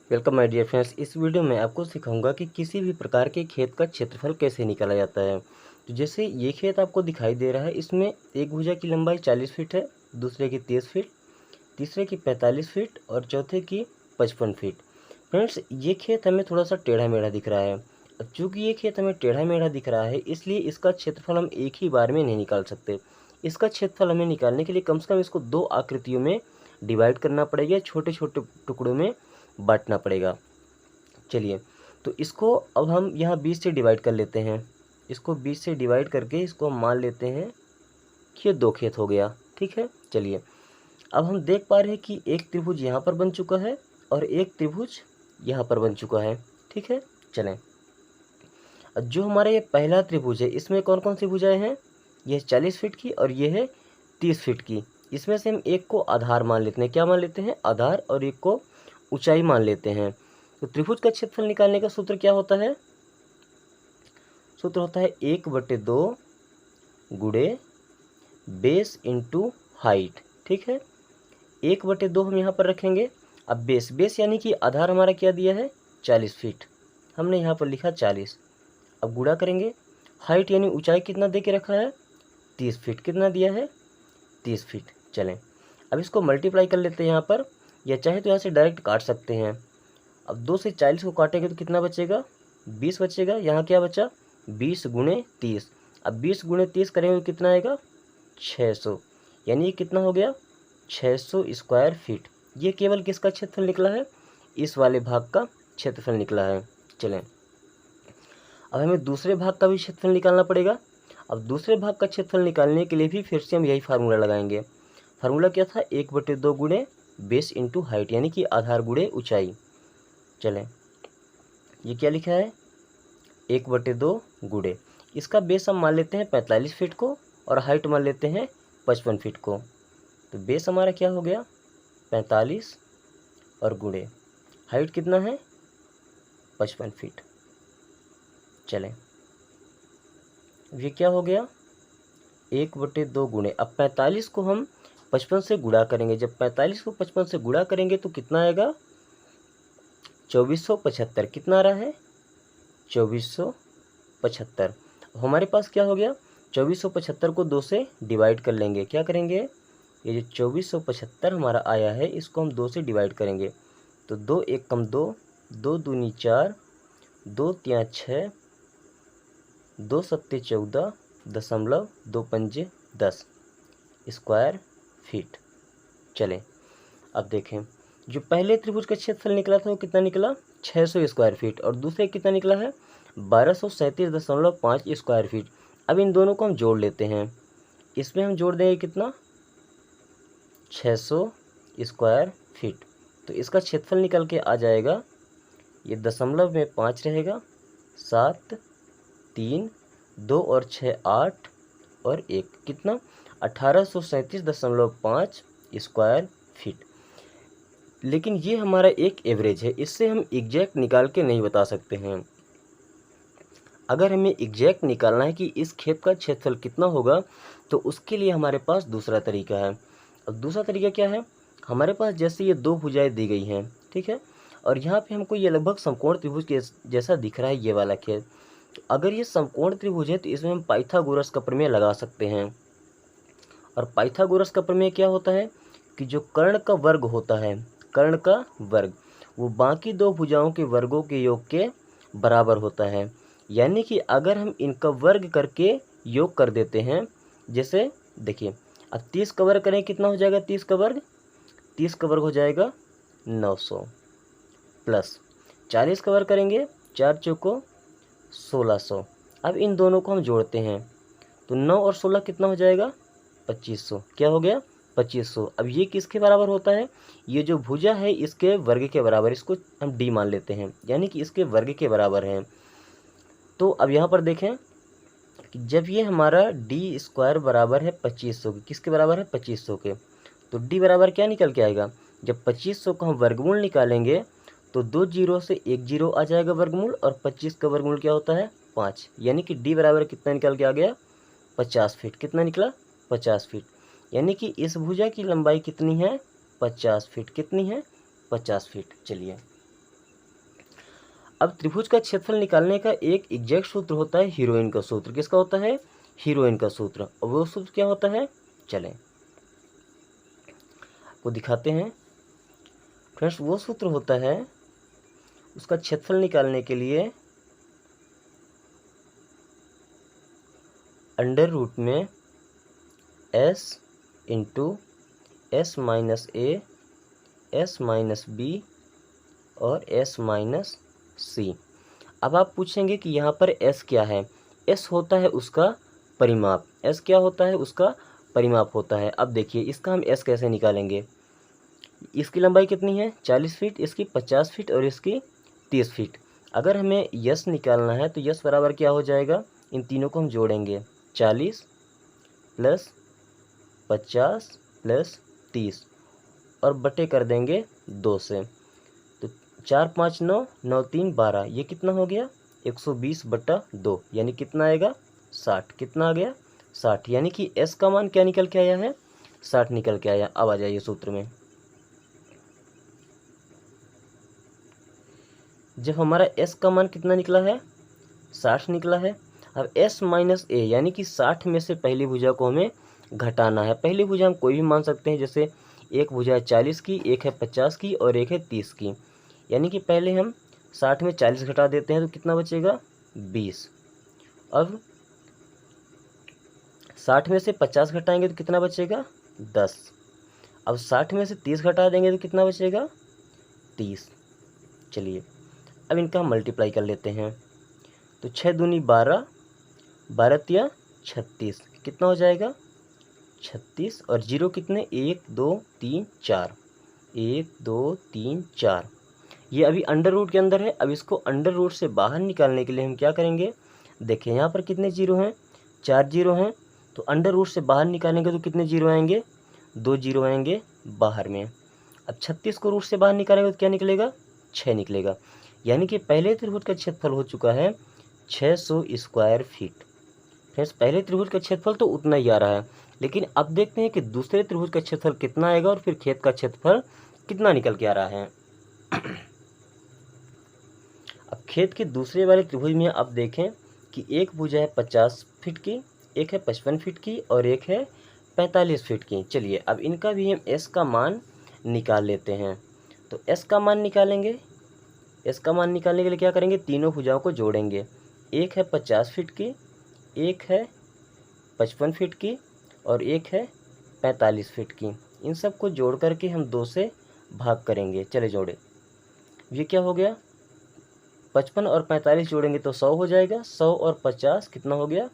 Welcome my dear friends. इस video में आपको सिखाऊंगा कि किसी भी प्रकार के खेत का क्षेत्रफल कैसे निकाला जाता है। तो जैसे ये खेत आपको दिखाई दे रहा है, इसमें एक भुजा की लंबाई 40 फीट है, दूसरे की 30 फीट, तीसरे की 45 फीट और चौथे की 55 फीट। फ्रेंड्स, ये खेत हमें थोड़ा सा टेढ़ा मेढ़ा दिख रहा है। अब चूँकि ये खेत हमें टेढ़ा मेढ़ा दिख रहा है, इसलिए इसका क्षेत्रफल हम एक ही बार में नहीं निकाल सकते। इसका क्षेत्रफल हमें निकालने के लिए कम से कम इसको दो आकृतियों में डिवाइड करना पड़ेगा, छोटे छोटे टुकड़ों में बांटना पड़ेगा। चलिए, तो इसको अब हम यहाँ 20 से डिवाइड कर लेते हैं। इसको 20 से डिवाइड करके इसको हम मान लेते हैं कि ये दो खेत हो गया। ठीक है, चलिए अब हम देख पा रहे हैं कि एक त्रिभुज यहाँ पर बन चुका है और एक त्रिभुज यहाँ पर बन चुका है। ठीक है, चलें। अब जो हमारा ये पहला त्रिभुज है, इसमें कौन कौन सी भुजाएं हैं? ये 40 फीट की और ये है 30 फीट की। इसमें से हम एक को आधार मान लेते हैं। क्या मान लेते हैं? आधार। और एक को ऊंचाई मान लेते हैं। तो त्रिभुज का क्षेत्रफल निकालने का सूत्र क्या होता है? सूत्र होता है 1/2 गुणे बेस इंटू हाइट। ठीक है, 1/2 हम यहाँ पर रखेंगे। अब बेस यानी कि आधार हमारा क्या दिया है? 40 फीट, हमने यहाँ पर लिखा 40। अब गुणा करेंगे। हाइट यानी ऊंचाई कितना दे के रखा है? 30 फीट। कितना दिया है? 30 फीट। चलें, अब इसको मल्टीप्लाई कर लेते हैं यहाँ पर, या चाहे तो यहाँ से डायरेक्ट काट सकते हैं। अब 2 से 40 को काटेंगे तो कितना बचेगा? 20 बचेगा। यहाँ क्या बचा? 20 गुणे 30। अब 20 गुणे 30 करेंगे तो कितना आएगा? 600। यानी ये कितना हो गया? 600 स्क्वायर फीट। ये केवल किसका क्षेत्रफल निकला है? इस वाले भाग का क्षेत्रफल निकला है। चलें, अब हमें दूसरे भाग का भी क्षेत्रफल निकालना पड़ेगा। अब दूसरे भाग का क्षेत्रफल निकालने के लिए भी फिर से हम यही फार्मूला लगाएंगे। फार्मूला क्या था? 1/2 गुणे बेस इंटू हाइट, यानी कि आधार गुणे ऊंचाई। चलें, ये क्या लिखा है? 1/2 गुणे, इसका बेस हम मान लेते हैं 45 फीट को और हाइट मान लेते हैं 55 फीट को। तो बेस हमारा क्या हो गया? 45 और गुणे हाइट कितना है? 55 फीट। चलें, ये क्या हो गया? 1/2 गुणे, अब 45 को हम 55 से गुणा करेंगे। जब 45 को 55 से गुणा करेंगे तो कितना आएगा? 2475। कितना आ रहा है? 2475। हमारे पास क्या हो गया? 2475 को 2 से डिवाइड कर लेंगे। क्या करेंगे? ये जो 2475 हमारा आया है, इसको हम 2 से डिवाइड करेंगे। तो 2 1 कम 2, 2 दूनी 4, 2 तिया 6, 2 सत्ते 14, 2 पंजे 10 स्क्वायर फीट। चलें, अब देखें, जो पहले त्रिभुज का क्षेत्रफल निकला था वो कितना निकला? 600 स्क्वायर फीट। और दूसरे कितना निकला है? 1237.5 स्क्वायर फीट। अब इन दोनों को हम जोड़ लेते हैं। इसमें हम जोड़ देंगे कितना? 600 स्क्वायर फीट। तो इसका क्षेत्रफल निकल के आ जाएगा, ये दशमलव में 5 रहेगा, 7, 3, 2 और 6 8 और 1 कितना? 1837.5 स्क्वायर फीट। लेकिन ये हमारा एक एवरेज है, इससे हम एग्जैक्ट निकाल के नहीं बता सकते हैं। अगर हमें एग्जैक्ट निकालना है कि इस खेत का क्षेत्रफल कितना होगा, तो उसके लिए हमारे पास दूसरा तरीका है। अब दूसरा तरीका क्या है? हमारे पास जैसे ये दो भुजाएं दी गई हैं, ठीक है, और यहाँ पे हमको ये लगभग समकोण त्रिभुज के जैसा दिख रहा है ये वाला खेत। तो अगर ये समकोण त्रिभुज है तो इसमें हम पाइथागोरस का प्रमेय लगा सकते हैं। और पाइथागोरस का प्रमेय क्या होता है? कि जो कर्ण का वर्ग होता है, कर्ण का वर्ग, वो बाकी दो भुजाओं के वर्गों के योग के बराबर होता है। यानी कि अगर हम इनका वर्ग करके योग कर देते हैं, जैसे देखिए, अब 30 का वर्ग करें कितना हो जाएगा? 30 का वर्ग, 30 का वर्ग हो जाएगा 900, प्लस 40 का वर्ग करेंगे, 4 चौको 1600। अब इन दोनों को हम जोड़ते हैं तो 9 और 16 कितना हो जाएगा? 2500। क्या हो गया? 2500। अब ये किसके बराबर होता है? ये जो भुजा है इसके वर्ग के बराबर, इसको हम डी मान लेते हैं, यानी कि इसके वर्ग के बराबर है। तो अब यहाँ पर देखें कि जब ये हमारा डी स्क्वायर बराबर है 2500 के, किसके बराबर है? 2500 के, तो डी बराबर क्या निकल के आएगा? जब 2500 का हम वर्गमूल निकालेंगे तो 2 जीरो से 1 जीरो आ जाएगा वर्गमूल, और 25 का वर्गमूल क्या होता है? 5। यानी कि डी बराबर कितना निकल के आ गया? 50 फीट। कितना निकला? 50 फीट। यानी कि इस भुजा की लंबाई कितनी है? 50 फीट। कितनी है? 50 फीट। चलिए, अब त्रिभुज का क्षेत्रफल निकालने का एक एग्जैक्ट सूत्र होता है हीरोइन का सूत्र। किसका होता है? हीरोइन का सूत्र। और वो सूत्र क्या होता है? चलें वो दिखाते हैं फ्रेंड्स। वो सूत्र होता है उसका क्षेत्रफल निकालने के लिए अंडर रूट में s इंटू s माइनस ए, s माइनस बी और s माइनस सी। अब आप पूछेंगे कि यहाँ पर s क्या है? s होता है उसका परिमाप। s क्या होता है? उसका परिमाप होता है। अब देखिए इसका हम s कैसे निकालेंगे। इसकी लंबाई कितनी है? 40 फीट, इसकी 50 फीट और इसकी 30 फीट। अगर हमें यस निकालना है तो यस बराबर क्या हो जाएगा? इन तीनों को हम जोड़ेंगे, 40 प्लस 50 प्लस 30 और बटे कर देंगे 2 से। तो 4 5 9, 9 3 12, ये कितना हो गया? 120/2, यानी कितना आएगा? 60। कितना आ गया? 60। यानी कि s का मान क्या निकल के आया है? 60 निकल के आया। अब आ जाइए सूत्र में। जब हमारा s का मान कितना निकला है? 60 निकला है। अब s माइनस ए यानी कि 60 में से पहली भुजा को हमें घटाना है। पहली भुजा हम कोई भी मान सकते हैं, जैसे एक भुजा है 40 की, एक है 50 की और एक है 30 की। यानी कि पहले हम 60 में 40 घटा देते हैं तो कितना बचेगा? 20। अब 60 में से 50 घटाएंगे तो कितना बचेगा? 10। अब 60 में से 30 घटा देंगे तो कितना बचेगा? 30। चलिए अब इनका हम मल्टीप्लाई कर लेते हैं। तो 6 दूनी 12, 12 तिया 36, कितना हो जाएगा? 36। और जीरो कितने? 1 2 3 4, 1 2 3 4। ये अभी अंडर रूट के अंदर है। अब इसको अंडर रूट से बाहर निकालने के लिए हम क्या करेंगे? देखिए यहाँ पर कितने जीरो हैं? 4 जीरो हैं। तो अंडर रूट से बाहर निकालेंगे तो कितने जीरो आएंगे? 2 जीरो आएंगे बाहर में। अब 36 को रूट से बाहर निकालेंगे तो क्या निकलेगा? 6 निकलेगा। यानी कि पहले त्रिभुज का क्षेत्रफल हो चुका है 600 स्क्वायर फीट। फ्रेंड्स पहले त्रिभुज का क्षेत्रफल तो उतना ही आ रहा है, लेकिन अब देखते हैं कि दूसरे त्रिभुज का क्षेत्रफल कितना आएगा और फिर खेत का क्षेत्रफल कितना निकल के आ रहा है। अब खेत के दूसरे वाले त्रिभुज में आप देखें कि एक भुजा है 50 फीट की, एक है 55 फीट की और एक है 45 फीट की। चलिए अब इनका भी हम s का मान निकाल लेते हैं। तो s का मान निकालेंगे। s का मान निकालने के लिए क्या करेंगे? तीनों भुजाओं को जोड़ेंगे। एक है 50 फीट की, एक है 55 फीट की और एक है 45 फीट की। इन सब को जोड़ करके हम 2 से भाग करेंगे। चले जोड़े। ये क्या हो गया? 55 और 45 जोड़ेंगे तो 100 हो जाएगा। 100 और 50 कितना हो गया?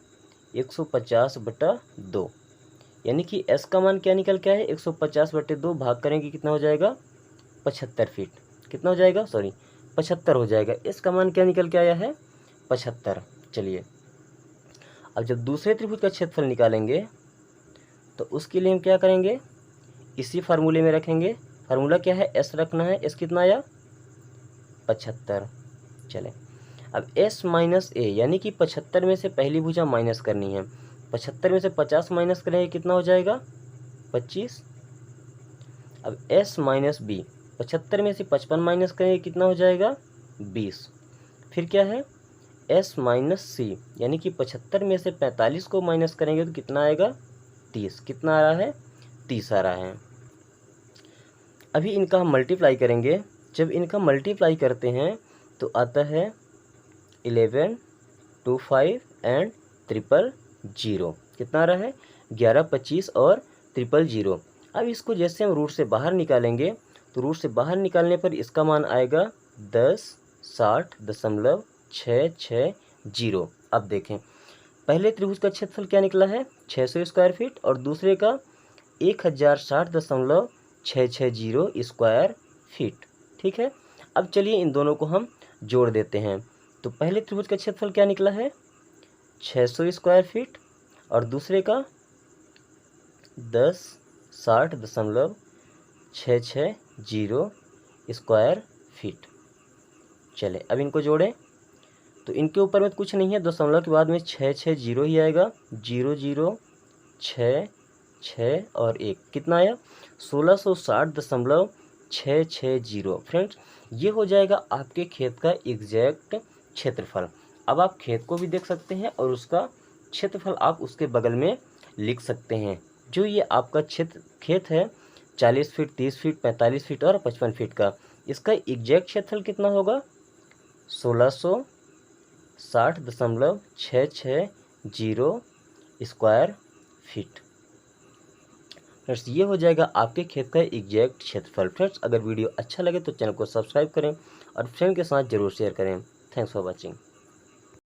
150/2। यानी कि s का मान क्या निकल के आया है? 150/2 भाग करेंगे कितना हो जाएगा? 75 फीट। कितना हो जाएगा? 75 हो जाएगा। s का मान क्या निकल के आया है? 75। चलिए अब जब दूसरे त्रिभुज का क्षेत्रफल निकालेंगे तो उसके लिए हम क्या करेंगे? इसी फार्मूले में रखेंगे। फार्मूला क्या है? s रखना है। s कितना आया? 75। चले अब s माइनस ए यानी कि 75 में से पहली भुजा माइनस करनी है। 75 में से 50 माइनस करेंगे कितना हो जाएगा? 25। अब s माइनस बी, 75 में से 55 माइनस करेंगे कितना हो जाएगा? 20। फिर क्या है? s माइनस सी यानी कि 75 में से 45 को माइनस करेंगे तो कितना आएगा? 30। कितना आ रहा है? 30 आ रहा है। अभी इनका हम मल्टीप्लाई करेंगे। जब इनका मल्टीप्लाई करते हैं तो आता है 11 25 एंड 000। कितना आ रहा है? 11 25 और 000। अब इसको जैसे हम रूट से बाहर निकालेंगे तो रूट से बाहर निकालने पर इसका मान आएगा 1060.660। अब देखें पहले त्रिभुज का क्षेत्रफल क्या निकला है? 600 स्क्वायर फीट और दूसरे का 1060.660 स्क्वायर फीट। ठीक है। अब चलिए इन दोनों को हम जोड़ देते हैं। तो पहले त्रिभुज का क्षेत्रफल क्या निकला है? 600 स्क्वायर फीट और दूसरे का 1060.660 स्क्वायर फीट। चले अब इनको जोड़ें तो इनके ऊपर में कुछ नहीं है, दशमलव के बाद में 660 ही आएगा। 0 0 6 6 और 1 कितना आया? 1660.660 1660। फ्रेंड्स, ये हो जाएगा आपके खेत का एग्जैक्ट क्षेत्रफल। अब आप खेत को भी देख सकते हैं और उसका क्षेत्रफल आप उसके बगल में लिख सकते हैं। जो ये आपका खेत है 40 फीट, 30 फीट, 45 फीट और 55 फीट का, इसका एग्जैक्ट क्षेत्रफल कितना होगा? 1660.660 स्क्वायर फीट। फ्रेंड्स, ये हो जाएगा आपके खेत का एग्जैक्ट क्षेत्रफल। फ्रेंड्स, अगर वीडियो अच्छा लगे तो चैनल को सब्सक्राइब करें और फ्रेंड के साथ जरूर शेयर करें। Thanks for watching.